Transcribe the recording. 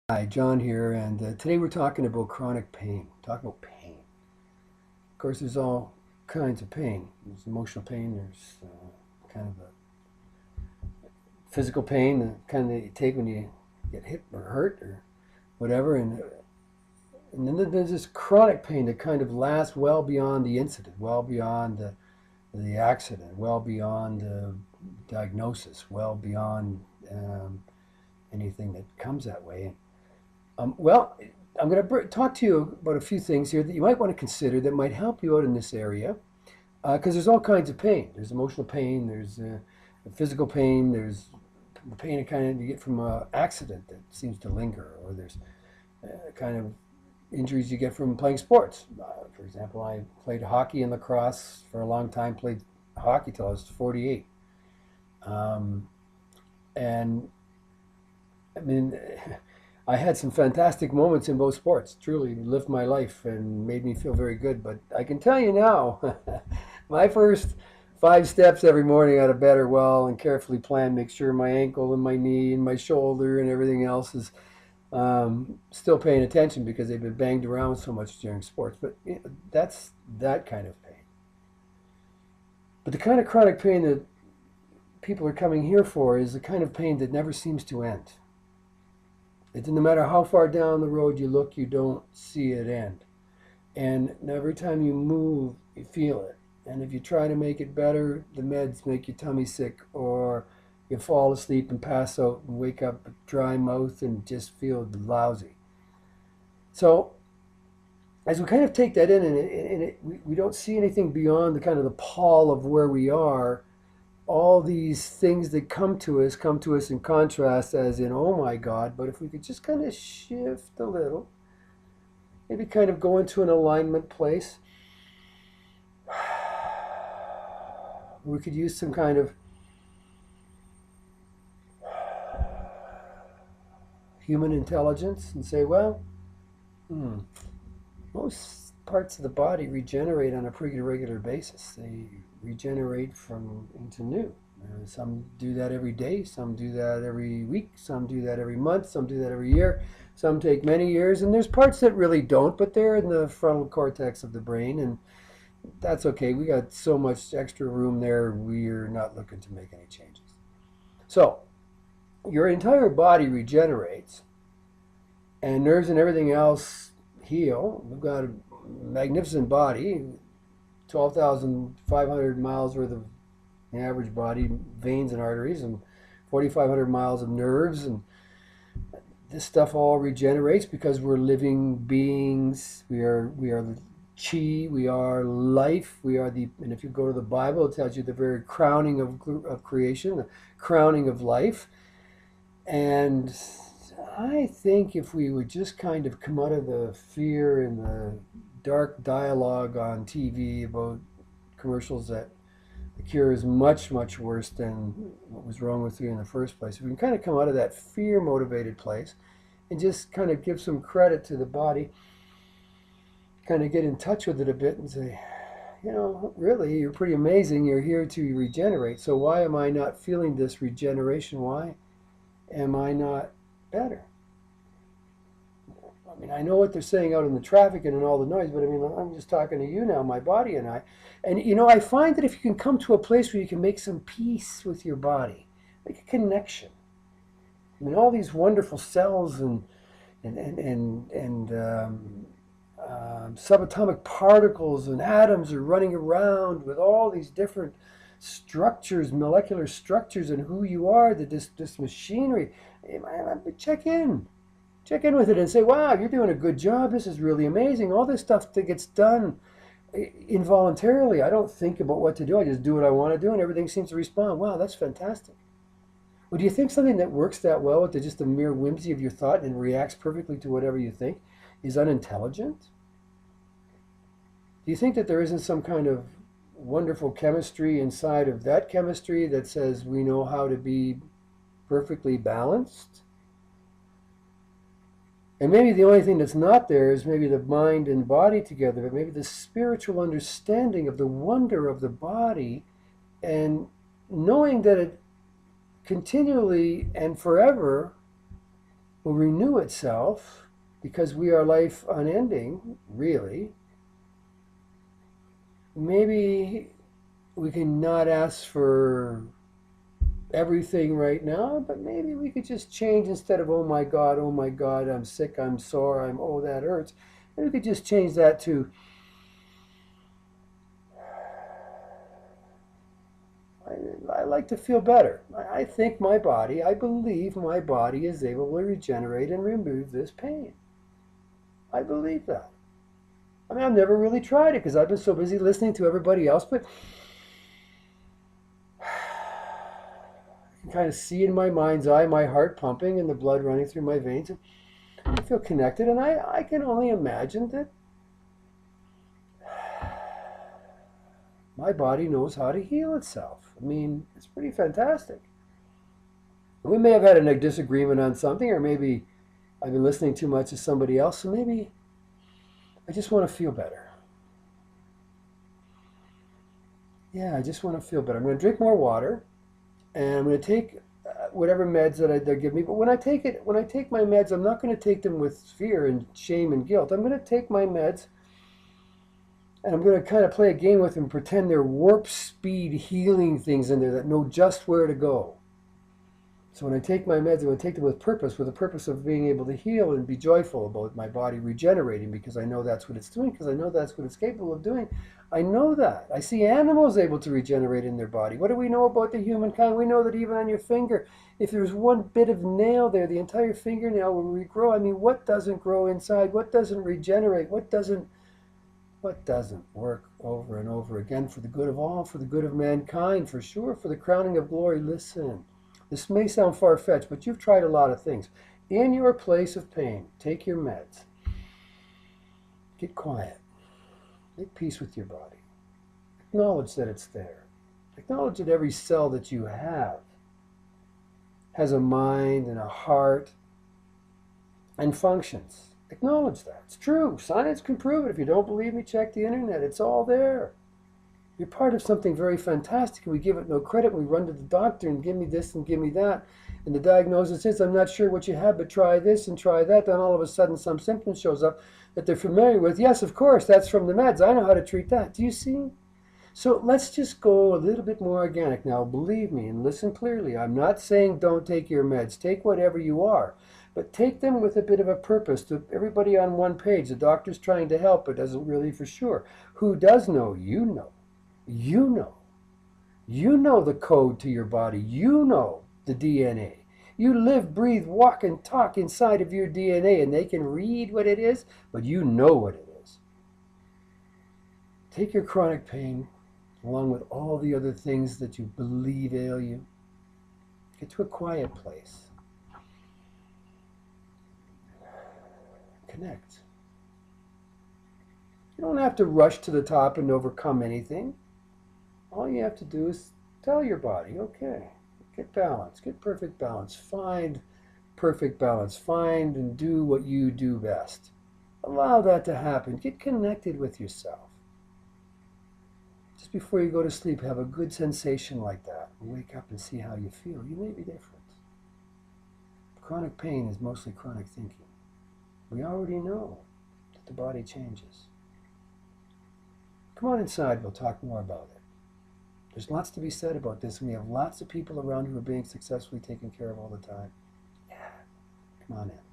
Hi, John here, and today we're talking about chronic pain. Talking about pain. Of course, there's all kinds of pain. There's emotional pain. There's kind of a physical pain, the kind that you take when you get hit or hurt or whatever, and then there's this chronic pain that kind of lasts well beyond the incident, well beyond the accident, well beyond the diagnosis, well beyond um, anything that comes that way. Well, I'm going to talk to you about a few things here that you might want to consider that might help you out in this area. Because there's all kinds of pain. There's emotional pain. There's physical pain. There's the pain that kind of you get from an accident that seems to linger, or there's kind of injuries you get from playing sports. For example, I played hockey and lacrosse for a long time. Played hockey till I was 48, um, and I mean, I had some fantastic moments in both sports. Truly lived my life and made me feel very good. But I can tell you now, my first 5 steps every morning out of bed are well and carefully planned. Make sure my ankle and my knee and my shoulder and everything else is still paying attention because they've been banged around so much during sports. But that's that kind of pain. But the kind of chronic pain that people are coming here for is the kind of pain that never seems to end. No matter how far down the road you look, you don't see it end. And every time you move, you feel it. And if you try to make it better, the meds make your tummy sick, or you fall asleep and pass out and wake up with dry mouth and just feel lousy. So as we kind of take that in, we don't see anything beyond the kind of the pall of where we are. All these things that come to us in contrast, as in, oh my God. But if we could just kind of shift a little, maybe kind of go into an alignment place, we could use some kind of human intelligence and say, well, most parts of the body regenerate on a pretty regular basis. They regenerate from into new. Some do that every day, some do that every week, some do that every month, some do that every year, some take many years, and there's parts that really don't, but they're in the frontal cortex of the brain, and that's okay. We got so much extra room there, we're not looking to make any changes. So, your entire body regenerates, and nerves and everything else heal. We've got a magnificent body, 12,500 miles worth of the average body, veins and arteries, and 4,500 miles of nerves. And this stuff all regenerates because we're living beings. We are chi, we are life, we are the, and if you go to the Bible, it tells you the very crowning of creation, the crowning of life. And I think if we would just kind of come out of the fear and the dark dialogue on TV about commercials that the cure is much, much worse than what was wrong with you in the first place. If we can kind of come out of that fear motivated place and just kind of give some credit to the body, kind of get in touch with it a bit and say, really, you're pretty amazing. You're here to regenerate. So why am I not feeling this regeneration? Why am I not better? I mean, I know what they're saying out in the traffic and in all the noise, but I mean, I'm just talking to you now, my body and I. And, I find that if you can come to a place where you can make some peace with your body, make a connection. I mean, all these wonderful cells and subatomic particles and atoms are running around with all these different structures, molecular structures, and who you are, that this machinery. Check in. Check in with it and say, wow, you're doing a good job. This is really amazing. All this stuff that gets done involuntarily. I don't think about what to do. I just do what I want to do, and everything seems to respond. Wow, that's fantastic. Well, do you think something that works that well with just the mere whimsy of your thought and reacts perfectly to whatever you think is unintelligent? Do you think that there isn't some kind of wonderful chemistry inside of that chemistry that says we know how to be perfectly balanced? And maybe the only thing that's not there is maybe the mind and body together, but maybe the spiritual understanding of the wonder of the body and knowing that it continually and forever will renew itself because we are life unending, really. Maybe we can not ask for everything right now, but maybe we could just change instead of, oh my God, I'm sick, I'm sore, oh, that hurts. Maybe we could just change that to, I like to feel better. I think I believe my body is able to regenerate and remove this pain. I believe that. I mean, I've never really tried it because I've been so busy listening to everybody else, but I can kind of see in my mind's eye my heart pumping and the blood running through my veins. And I feel connected, and I can only imagine that my body knows how to heal itself. I mean, it's pretty fantastic. We may have had a disagreement on something, or maybe I've been listening too much to somebody else, so maybe I just want to feel better. Yeah, I just want to feel better. I'm going to drink more water, and I'm going to take whatever meds that they give me. But when I take my meds, I'm not going to take them with fear and shame and guilt. I'm going to take my meds, and I'm going to kind of play a game with them, pretend they're warp speed healing things in there that know just where to go. So when I take my meds, I'm going to take them with the purpose of being able to heal and be joyful about my body regenerating, because I know that's what it's doing, because I know that's what it's capable of doing. I know that. I see animals able to regenerate in their body. What do we know about the humankind? We know that even on your finger, if there's one bit of nail there, the entire fingernail will regrow. I mean, what doesn't grow inside? What doesn't regenerate? What doesn't work over and over again for the good of all, for the good of mankind, for sure, for the crowning of glory? Listen, this may sound far-fetched, but you've tried a lot of things. In your place of pain, take your meds. Get quiet. Make peace with your body. Acknowledge that it's there. Acknowledge that every cell that you have has a mind and a heart and functions. Acknowledge that. It's true. Science can prove it. If you don't believe me, check the internet. It's all there. You're part of something very fantastic, and we give it no credit. We run to the doctor and give me this and give me that. And the diagnosis is, I'm not sure what you have, but try this and try that. Then all of a sudden some symptom shows up that they're familiar with. Yes, of course, that's from the meds. I know how to treat that. Do you see? So let's just go a little bit more organic now. Believe me and listen clearly. I'm not saying don't take your meds. Take whatever you are. But take them with a bit of a purpose. To everybody on one page, the doctor's trying to help, but doesn't really for sure. Who does know? You know. You know. You know the code to your body. You know the DNA. You live, breathe, walk, and talk inside of your DNA, and they can read what it is, but you know what it is. Take your chronic pain, along with all the other things that you believe ail you. Get to a quiet place. Connect. You don't have to rush to the top and overcome anything. All you have to do is tell your body, okay, get balance, get perfect balance, find perfect balance, find and do what you do best. Allow that to happen. Get connected with yourself. Just before you go to sleep, have a good sensation like that. Wake up and see how you feel. You may be different. Chronic pain is mostly chronic thinking. We already know that the body changes. Come on inside, we'll talk more about it. There's lots to be said about this, and we have lots of people around who are being successfully taken care of all the time. Yeah, come on in.